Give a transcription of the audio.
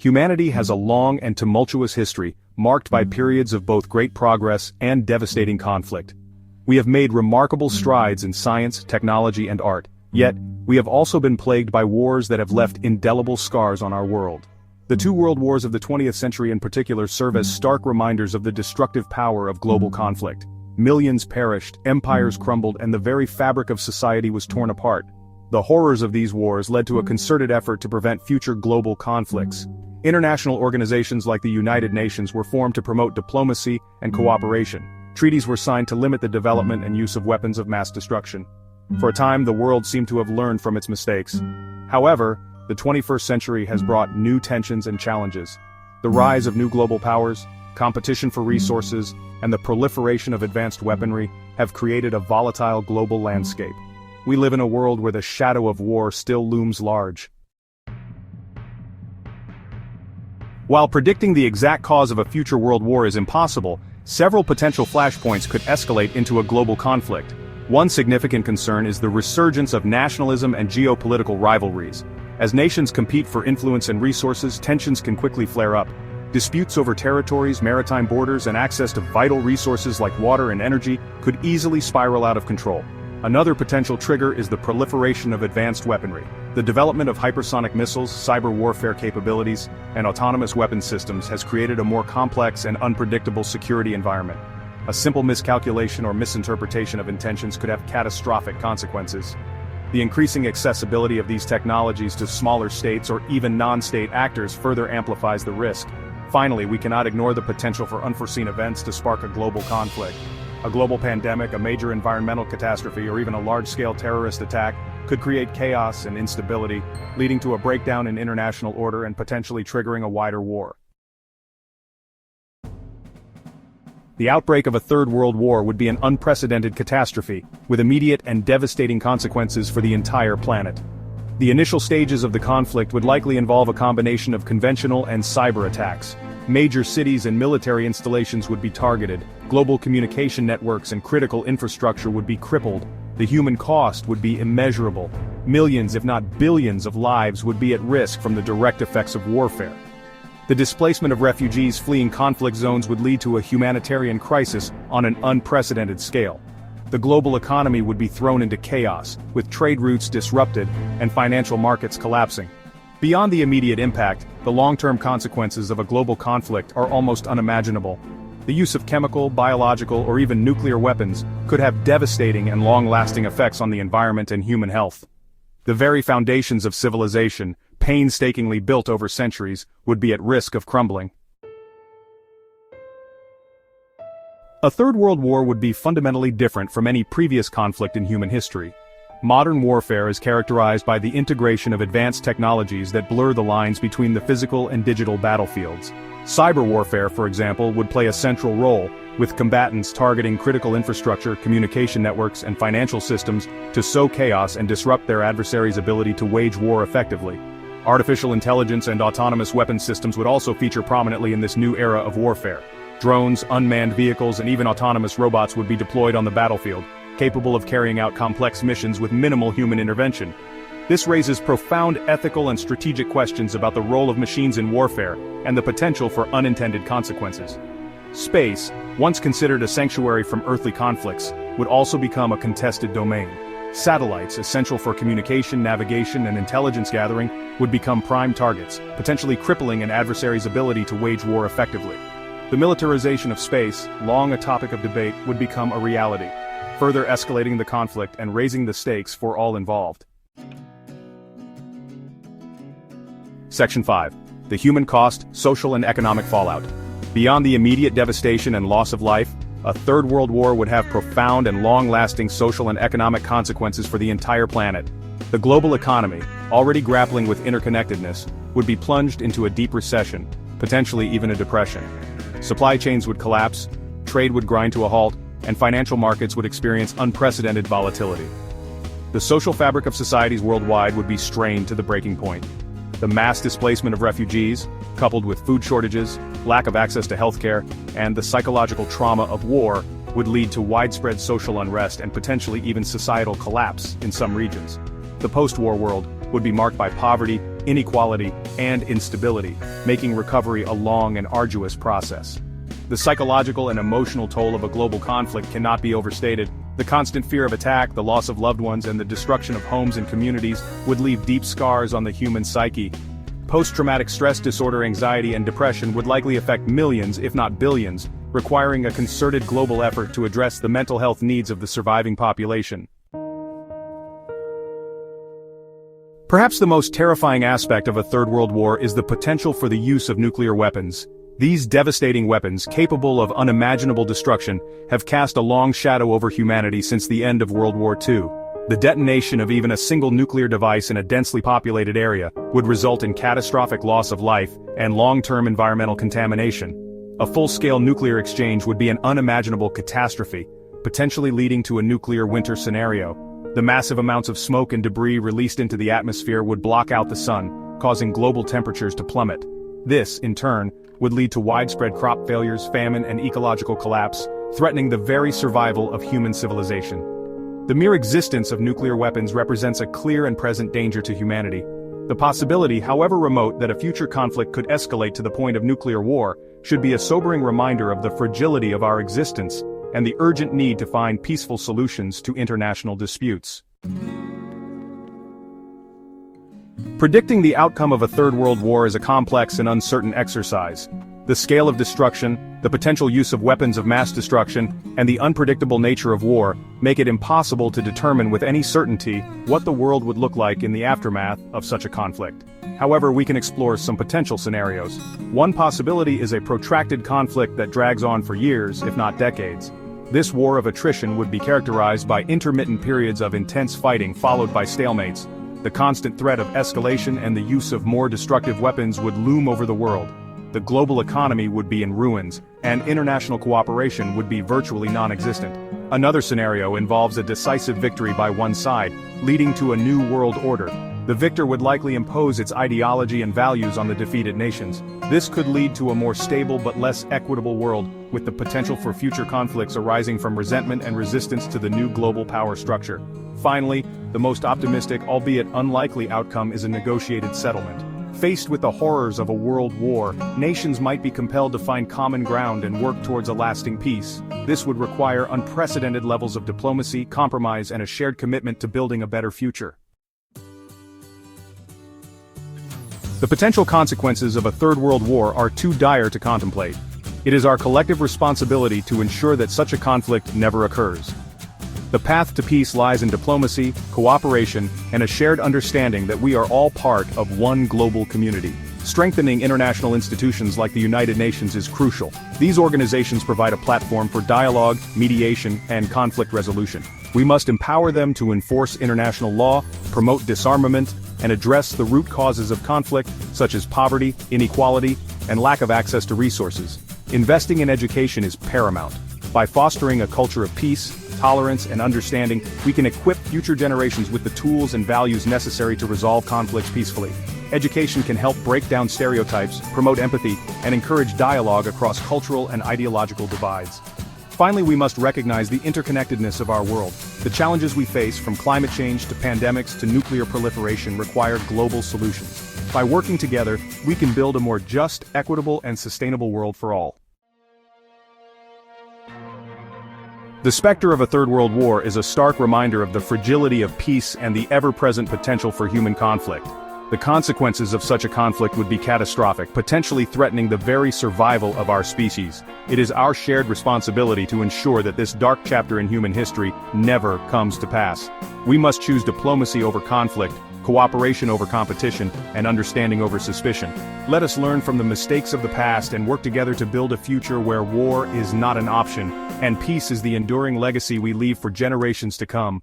Humanity has a long and tumultuous history, marked by periods of both great progress and devastating conflict. We have made remarkable strides in science, technology, and art, yet, we have also been plagued by wars that have left indelible scars on our world. The two world wars of the 20th century in particular serve as stark reminders of the destructive power of global conflict. Millions perished, empires crumbled, and the very fabric of society was torn apart. The horrors of these wars led to a concerted effort to prevent future global conflicts. International organizations like the United Nations were formed to promote diplomacy and cooperation. Treaties were signed to limit the development and use of weapons of mass destruction. For a time, the world seemed to have learned from its mistakes. However, the 21st century has brought new tensions and challenges. The rise of new global powers, competition for resources, and the proliferation of advanced weaponry have created a volatile global landscape. We live in a world where the shadow of war still looms large. While predicting the exact cause of a future world war is impossible, several potential flashpoints could escalate into a global conflict. One significant concern is the resurgence of nationalism and geopolitical rivalries. As nations compete for influence and resources, tensions can quickly flare up. Disputes over territories, maritime borders, and access to vital resources like water and energy could easily spiral out of control. Another potential trigger is the proliferation of advanced weaponry. The development of hypersonic missiles, cyber warfare capabilities, and autonomous weapons systems has created a more complex and unpredictable security environment. A simple miscalculation or misinterpretation of intentions could have catastrophic consequences. The increasing accessibility of these technologies to smaller states or even non-state actors further amplifies the risk. Finally, we cannot ignore the potential for unforeseen events to spark a global conflict. A global pandemic, a major environmental catastrophe, or even a large-scale terrorist attack could create chaos and instability, leading to a breakdown in international order and potentially triggering a wider war. The outbreak of a third world war would be an unprecedented catastrophe, with immediate and devastating consequences for the entire planet. The initial stages of the conflict would likely involve a combination of conventional and cyber attacks. Major cities and military installations would be targeted, global communication networks and critical infrastructure would be crippled, the human cost would be immeasurable, millions if not billions of lives would be at risk from the direct effects of warfare. The displacement of refugees fleeing conflict zones would lead to a humanitarian crisis on an unprecedented scale. The global economy would be thrown into chaos, with trade routes disrupted and financial markets collapsing. Beyond the immediate impact, the long-term consequences of a global conflict are almost unimaginable. The use of chemical, biological, or even nuclear weapons could have devastating and long-lasting effects on the environment and human health. The very foundations of civilization, painstakingly built over centuries, would be at risk of crumbling. A third world war would be fundamentally different from any previous conflict in human history. Modern warfare is characterized by the integration of advanced technologies that blur the lines between the physical and digital battlefields. Cyber warfare, for example, would play a central role, with combatants targeting critical infrastructure, communication networks, and financial systems to sow chaos and disrupt their adversaries' ability to wage war effectively. Artificial intelligence and autonomous weapons systems would also feature prominently in this new era of warfare. Drones, unmanned vehicles, and even autonomous robots would be deployed on the battlefield, capable of carrying out complex missions with minimal human intervention. This raises profound ethical and strategic questions about the role of machines in warfare and the potential for unintended consequences. Space, once considered a sanctuary from earthly conflicts, would also become a contested domain. Satellites, essential for communication, navigation, and intelligence gathering, would become prime targets, potentially crippling an adversary's ability to wage war effectively. The militarization of space, long a topic of debate, would become a reality, further escalating the conflict and raising the stakes for all involved. Section 5. The human cost, social and economic fallout. Beyond the immediate devastation and loss of life, a third world war would have profound and long-lasting social and economic consequences for the entire planet. The global economy, already grappling with interconnectedness, would be plunged into a deep recession, potentially even a depression. Supply chains would collapse, trade would grind to a halt, and financial markets would experience unprecedented volatility. The social fabric of societies worldwide would be strained to the breaking point. The mass displacement of refugees, coupled with food shortages, lack of access to healthcare, and the psychological trauma of war, would lead to widespread social unrest and potentially even societal collapse in some regions. The post-war world would be marked by poverty, inequality, and instability, making recovery a long and arduous process. The psychological and emotional toll of a global conflict cannot be overstated. The constant fear of attack, the loss of loved ones, and the destruction of homes and communities would leave deep scars on the human psyche. Post-traumatic stress disorder, anxiety, and depression would likely affect millions, if not billions, requiring a concerted global effort to address the mental health needs of the surviving population. Perhaps the most terrifying aspect of a Third World War is the potential for the use of nuclear weapons. These devastating weapons, capable of unimaginable destruction, have cast a long shadow over humanity since the end of World War II. The detonation of even a single nuclear device in a densely populated area would result in catastrophic loss of life and long-term environmental contamination. A full-scale nuclear exchange would be an unimaginable catastrophe, potentially leading to a nuclear winter scenario. The massive amounts of smoke and debris released into the atmosphere would block out the sun, causing global temperatures to plummet. This, in turn, would lead to widespread crop failures, famine, and ecological collapse, threatening the very survival of human civilization. The mere existence of nuclear weapons represents a clear and present danger to humanity. The possibility, however remote, that a future conflict could escalate to the point of nuclear war should be a sobering reminder of the fragility of our existence and the urgent need to find peaceful solutions to international disputes. Predicting the outcome of a Third World War is a complex and uncertain exercise. The scale of destruction, the potential use of weapons of mass destruction, and the unpredictable nature of war make it impossible to determine with any certainty what the world would look like in the aftermath of such a conflict. However, we can explore some potential scenarios. One possibility is a protracted conflict that drags on for years, if not decades. This war of attrition would be characterized by intermittent periods of intense fighting followed by stalemates. The constant threat of escalation and the use of more destructive weapons would loom over the world. The global economy would be in ruins, and international cooperation would be virtually non-existent. Another scenario involves a decisive victory by one side, leading to a new world order. The victor would likely impose its ideology and values on the defeated nations. This could lead to a more stable but less equitable world, with the potential for future conflicts arising from resentment and resistance to the new global power structure. Finally, the most optimistic, albeit unlikely outcome is a negotiated settlement. Faced with the horrors of a world war, nations might be compelled to find common ground and work towards a lasting peace. This would require unprecedented levels of diplomacy, compromise, and a shared commitment to building a better future. The potential consequences of a Third World War are too dire to contemplate. It is our collective responsibility to ensure that such a conflict never occurs. The path to peace lies in diplomacy, cooperation, and a shared understanding that we are all part of one global community. Strengthening international institutions like the United Nations is crucial. These organizations provide a platform for dialogue, mediation, and conflict resolution. We must empower them to enforce international law, promote disarmament, and address the root causes of conflict, such as poverty, inequality, and lack of access to resources. Investing in education is paramount. By fostering a culture of peace, tolerance, and understanding, we can equip future generations with the tools and values necessary to resolve conflicts peacefully. Education can help break down stereotypes, promote empathy, and encourage dialogue across cultural and ideological divides. Finally, we must recognize the interconnectedness of our world. The challenges we face, from climate change to pandemics to nuclear proliferation, require global solutions. By working together, we can build a more just, equitable, and sustainable world for all. The specter of a Third World War is a stark reminder of the fragility of peace and the ever-present potential for human conflict. The consequences of such a conflict would be catastrophic, potentially threatening the very survival of our species. It is our shared responsibility to ensure that this dark chapter in human history never comes to pass. We must choose diplomacy over conflict, cooperation over competition, and understanding over suspicion. Let us learn from the mistakes of the past and work together to build a future where war is not an option, and peace is the enduring legacy we leave for generations to come.